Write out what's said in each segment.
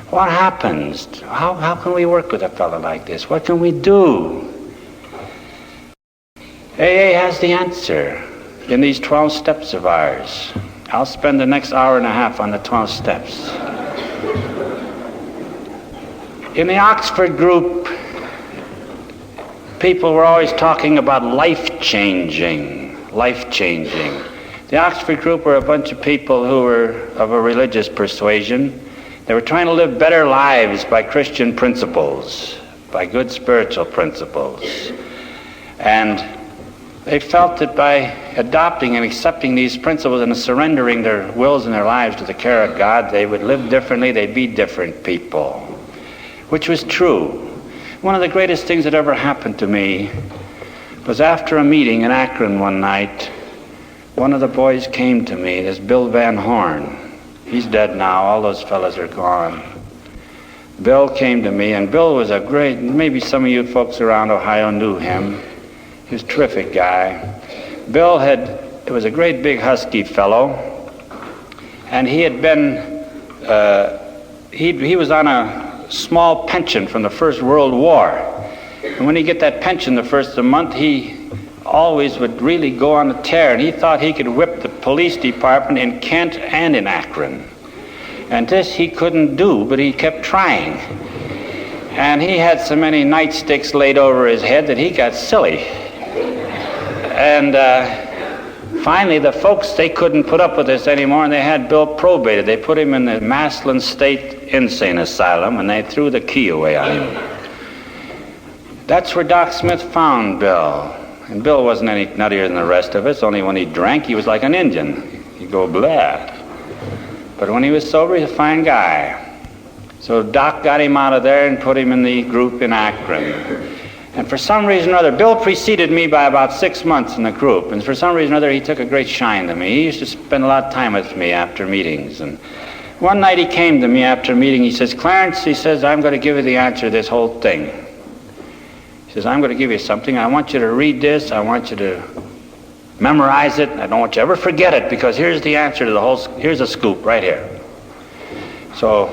What happens? How can we work with a fellow like this? What can we do? AA has the answer in these 12 steps of ours. I'll spend the next hour and a half on the 12 steps. In the Oxford group, people were always talking about life-changing. The Oxford group were a bunch of people who were of a religious persuasion. They were trying to live better lives by Christian principles, by good spiritual principles. And they felt that by adopting and accepting these principles and surrendering their wills and their lives to the care of God, they would live differently, they'd be different people, which was true. One of the greatest things that ever happened to me was after a meeting in Akron one night, one of the boys came to me, this Bill Van Horn. He's dead now, all those fellas are gone. Bill came to me, and Bill was a great, maybe some of you folks around Ohio knew him. He was a terrific guy. Bill was a great big husky fellow, and he had been, he was on a small pension from the First World War. And when he get that pension the first of the month, he always would really go on a tear, and he thought he could whip the police department in Kent and in Akron. And this he couldn't do, but he kept trying. And he had so many nightsticks laid over his head that he got silly. And finally the folks, they couldn't put up with this anymore, and they had Bill probated. They put him in the Massillon State Insane Asylum, and they threw the key away on him. That's where Doc Smith found Bill. And Bill wasn't any nuttier than the rest of us, only when he drank, he was like an Indian. He'd go blah. But when he was sober, he was a fine guy. So Doc got him out of there and put him in the group in Akron. And for some reason or other, Bill preceded me by about 6 months in the group, and for some reason or other, he took a great shine to me. He used to spend a lot of time with me after meetings. And one night he came to me after a meeting, he says, "Clarence," he says, "I'm going to give you the answer to this whole thing." He says, "I'm going to give you something. I want you to read this. I want you to memorize it. I don't want you to ever forget it, because here's the answer to the whole, here's a scoop right here." So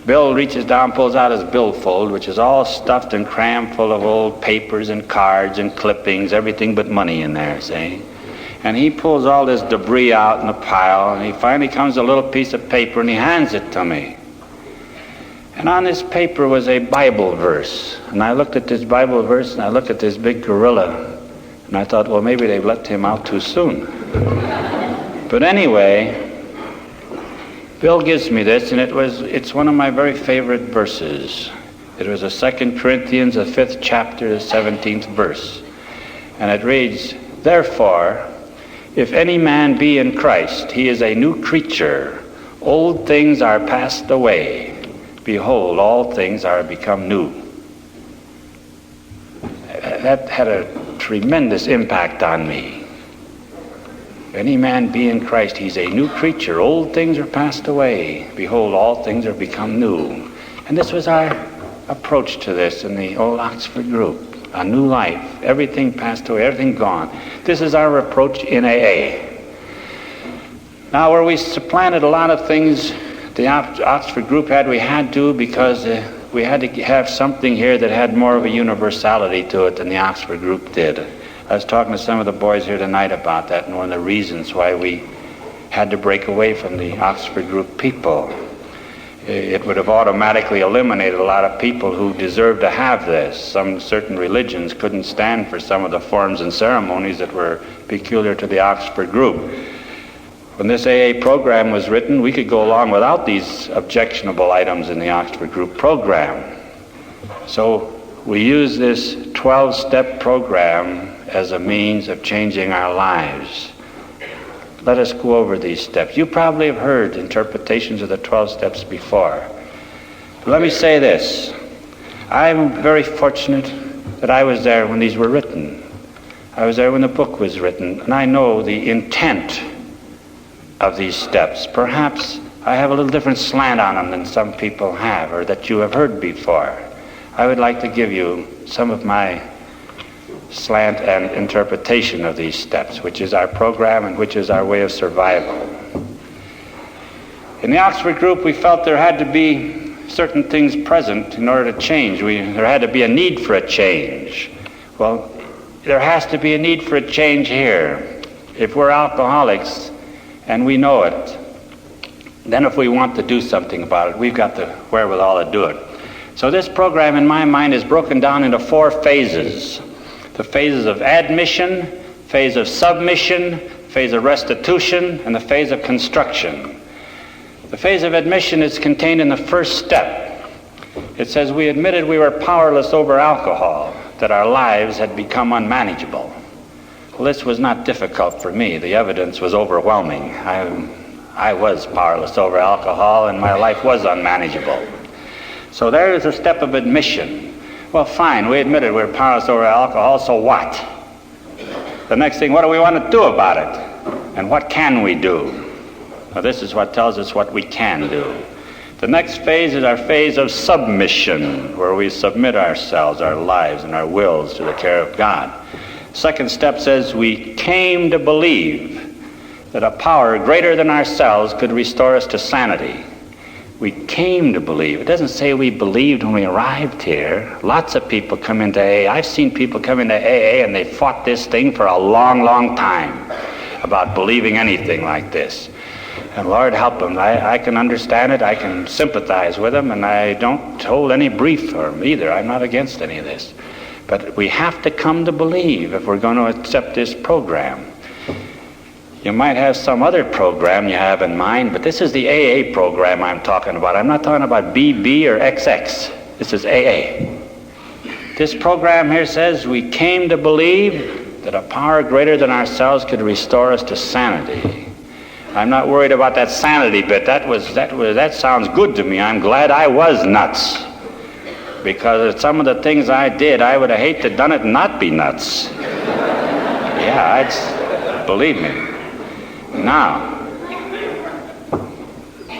Bill reaches down, pulls out his billfold, which is all stuffed and crammed full of old papers and cards and clippings, everything but money in there, see? And he pulls all this debris out in a pile, and he finally comes to a little piece of paper, and he hands it to me. And on this paper was a Bible verse. And I looked at this Bible verse, and I looked at this big gorilla, and I thought, well, maybe they've let him out too soon. But anyway, Bill gives me this, and it's one of my very favorite verses. It was a 2 Corinthians, the 5th chapter, the 17th verse. And it reads, "Therefore, if any man be in Christ, he is a new creature. Old things are passed away. Behold, all things are become new." That had a tremendous impact on me. If any man be in Christ, he's a new creature. Old things are passed away. Behold, all things are become new. And this was our approach to this in the old Oxford group. A new life. Everything passed away, everything gone. This is our approach in AA. Now, where we supplanted a lot of things the Oxford group had, we had to, because we had to have something here that had more of a universality to it than the Oxford group did. I was talking to some of the boys here tonight about that, and one of the reasons why we had to break away from the Oxford group people. It would have automatically eliminated a lot of people who deserved to have this. Some certain religions couldn't stand for some of the forms and ceremonies that were peculiar to the Oxford group. When this AA program was written, we could go along without these objectionable items in the Oxford group program. So we use this 12-step program as a means of changing our lives. Let us go over these steps. You probably have heard interpretations of the 12 steps before. But let me say this. I'm very fortunate that I was there when these were written. I was there when the book was written, and I know the intent of these steps. Perhaps I have a little different slant on them than some people have, or that you have heard before. I would like to give you some of my slant and interpretation of these steps, which is our program and which is our way of survival. In the Oxford group, we felt there had to be certain things present in order to change. There had to be a need for a change. Well, there has to be a need for a change here. If we're alcoholics and we know it, then if we want to do something about it, we've got the wherewithal to do it. So this program in my mind is broken down into 4 phases. The phases of admission, phase of submission, phase of restitution, and the phase of construction. The phase of admission is contained in the first step. It says we admitted we were powerless over alcohol, that our lives had become unmanageable. Well, this was not difficult for me. The evidence was overwhelming. I was powerless over alcohol, and my life was unmanageable. So there is a step of admission. Well, fine, we admitted we were powerless over alcohol, so what? The next thing, what do we want to do about it? And what can we do? Now, this is what tells us what we can do. The next phase is our phase of submission, where we submit ourselves, our lives, and our wills to the care of God. Second step says we came to believe that a power greater than ourselves could restore us to sanity. We came to believe. It doesn't say we believed when we arrived here. Lots of people come into AA. I've seen people come into AA and they fought this thing for a long, long time about believing anything like this. And Lord help them. I can understand it. I can sympathize with them, and I don't hold any brief for them either. I'm not against any of this. But we have to come to believe if we're going to accept this program. You might have some other program you have in mind, but this is the AA program I'm talking about. I'm not talking about BB or XX. This is AA. This program here says we came to believe that a power greater than ourselves could restore us to sanity. I'm not worried about that sanity bit. That sounds good to me. I'm glad I was nuts. Because of some of the things I did, I would have hated to have done it and not be nuts. Yeah, believe me. Now,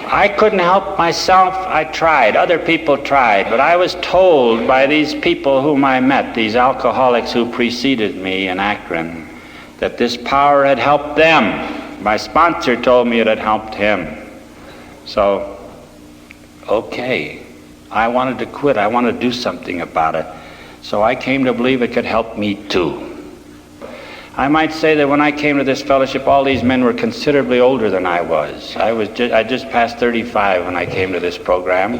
I couldn't help myself. I tried. Other people tried. But I was told by these people whom I met, these alcoholics who preceded me in Akron, that this power had helped them. My sponsor told me it had helped him. So, okay. I wanted to quit. I wanted to do something about it. So I came to believe it could help me too. I might say that when I came to this fellowship, all these men were considerably older than I was. I just passed 35 when I came to this program.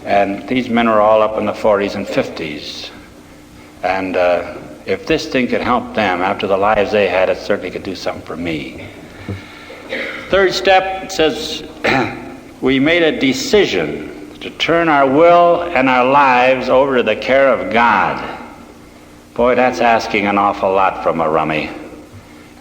And these men were all up in the 40s and 50s. And if this thing could help them after the lives they had, it certainly could do something for me. Third step says we made a decision to turn our will and our lives over to the care of God. Boy, that's asking an awful lot from a rummy.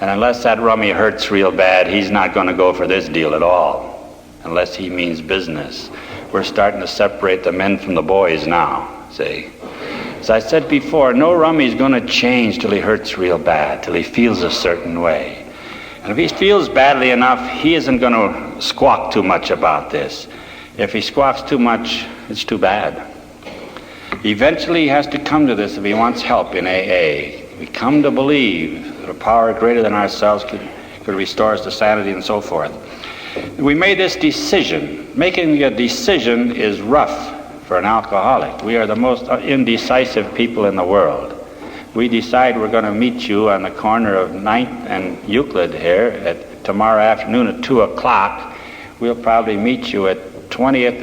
And unless that rummy hurts real bad, he's not going to go for this deal at all, unless he means business. We're starting to separate the men from the boys now, see. As I said before, no rummy's going to change till he hurts real bad, till he feels a certain way. And if he feels badly enough, he isn't going to squawk too much about this. If he squawks too much, it's too bad. Eventually he has to come to this if he wants help in AA. We come to believe that a power greater than ourselves could restore us to sanity and so forth. We made this decision. Making a decision is rough for an alcoholic. We are the most indecisive people in the world. We decide we're going to meet you on the corner of 9th and Euclid here tomorrow afternoon at 2 o'clock. We'll probably meet you at 20th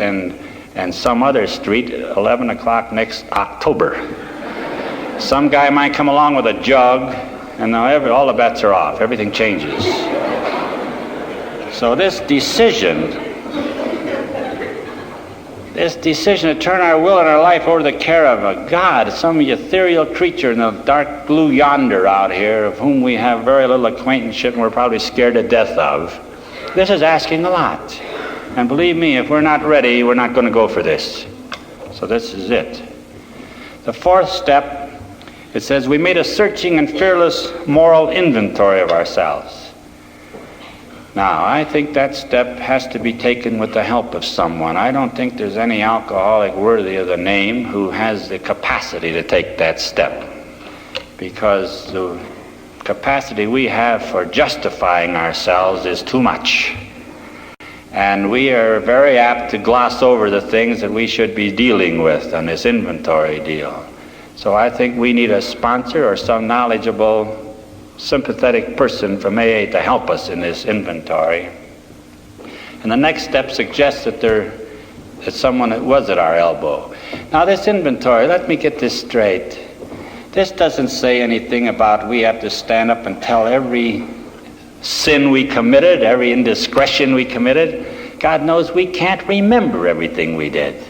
and some other street at 11 o'clock next October. Some guy might come along with a jug, and all the bets are off. Everything changes. So this decision to turn our will and our life over to the care of a God, some ethereal creature in the dark blue yonder out here, of whom we have very little acquaintanceship and we're probably scared to death of, this is asking a lot. And believe me, if we're not ready, we're not going to go for this. So this is it. The fourth step, it says we made a searching and fearless moral inventory of ourselves. Now, I think that step has to be taken with the help of someone. I don't think there's any alcoholic worthy of the name who has the capacity to take that step, because the capacity we have for justifying ourselves is too much. And we are very apt to gloss over the things that we should be dealing with on this inventory deal. So I think we need a sponsor or some knowledgeable, sympathetic person from AA to help us in this inventory. And the next step suggests that there's someone that was at our elbow. Now this inventory, let me get this straight. This doesn't say anything about we have to stand up and tell every sin we committed, every indiscretion we committed. God knows we can't remember everything we did.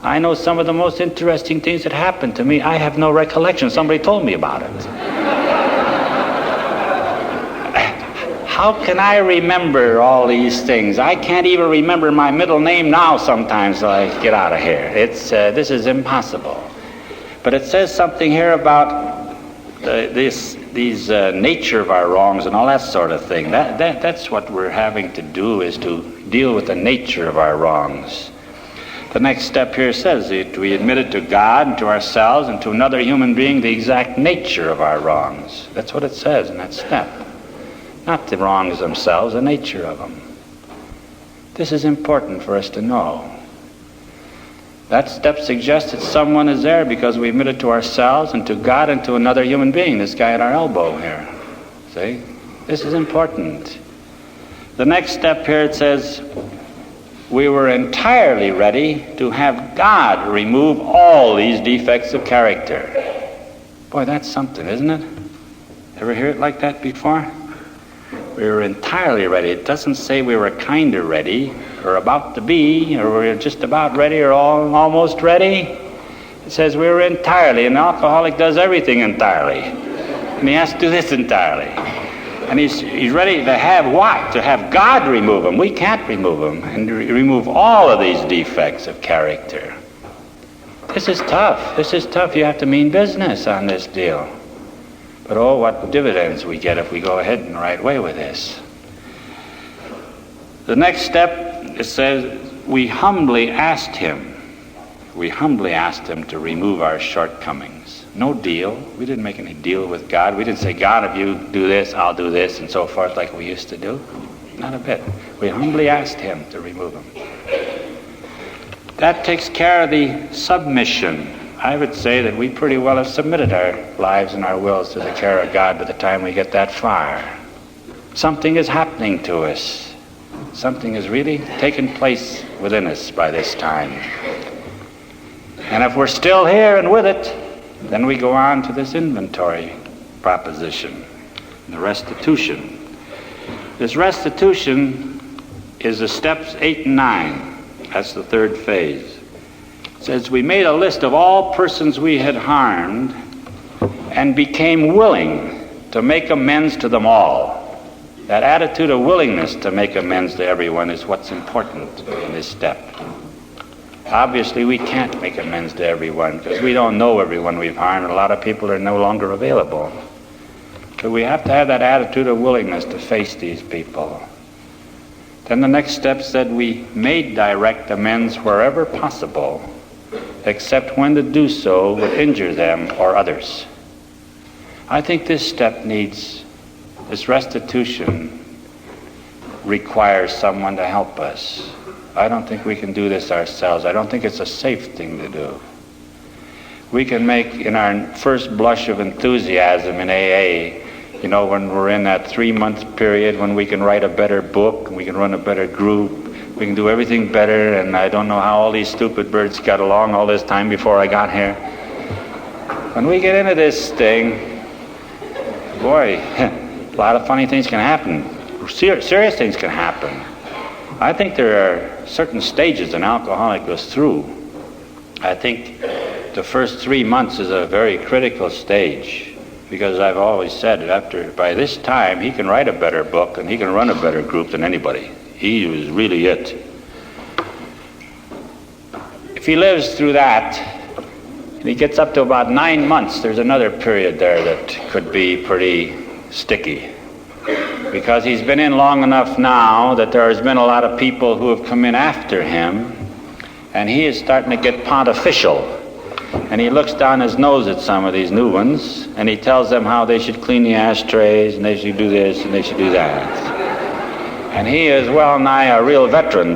I know some of the most interesting things that happened to me. I have no recollection. Somebody told me about it. How can I remember all these things? I can't even remember my middle name now sometimes till I get out of here. This is impossible. But it says something here about these nature of our wrongs and all that sort of thing. That's what we're having to do, is to deal with the nature of our wrongs. The next step here says that we admitted to God and to ourselves and to another human being the exact nature of our wrongs. That's what it says in that step. Not the wrongs themselves, the nature of them. This is important for us to know. That step suggests that someone is there because we admitted to ourselves and to God and to another human being, this guy at our elbow here. See? This is important. The next step here, it says, we were entirely ready to have God remove all these defects of character. Boy, that's something, isn't it? Ever hear it like that before? We were entirely ready. It doesn't say we were kind of ready, or about to be, or we're just about ready, or almost ready. It says we were entirely. An alcoholic does everything entirely. And he has to do this entirely. And he's ready to have what? To have God remove them. We can't remove them. And remove all of these defects of character. This is tough. This is tough. You have to mean business on this deal. But oh, what dividends we get if we go ahead in the right way with this. The next step, it says, we humbly asked him to remove our shortcomings. No deal. We didn't make any deal with God. We didn't say, God, if you do this, I'll do this, and so forth like we used to do. Not a bit. We humbly asked him to remove them. That takes care of the submission. I would say that we pretty well have submitted our lives and our wills to the care of God by the time we get that far. Something is happening to us. Something has really taken place within us by this time. And if we're still here and with it, then we go on to this inventory proposition, the restitution. This restitution is the steps 8 and 9. That's the third phase. It says, we made a list of all persons we had harmed and became willing to make amends to them all. That attitude of willingness to make amends to everyone is what's important in this step. Obviously, we can't make amends to everyone because we don't know everyone we've harmed, and a lot of people are no longer available. But we have to have that attitude of willingness to face these people. Then the next step said we made direct amends wherever possible, except when to do so would injure them or others. I think this step this restitution requires someone to help us. I don't think we can do this ourselves. I don't think it's a safe thing to do. We can make, in our first blush of enthusiasm in AA, when we're in that 3-month period when we can write a better book, we can run a better group, we can do everything better, and I don't know how all these stupid birds got along all this time before I got here. When we get into this thing, boy, a lot of funny things can happen. Serious things can happen. I think there are certain stages an alcoholic goes through. I think the first 3 months is a very critical stage, because I've always said that by this time he can write a better book and he can run a better group than anybody. He was really it. If he lives through that and he gets up to about 9 months, there's another period there that could be pretty sticky. Because he's been in long enough now that there has been a lot of people who have come in after him, and he is starting to get pontificial. And he looks down his nose at some of these new ones, and he tells them how they should clean the ashtrays, and they should do this, and they should do that. And he is well nigh a real veteran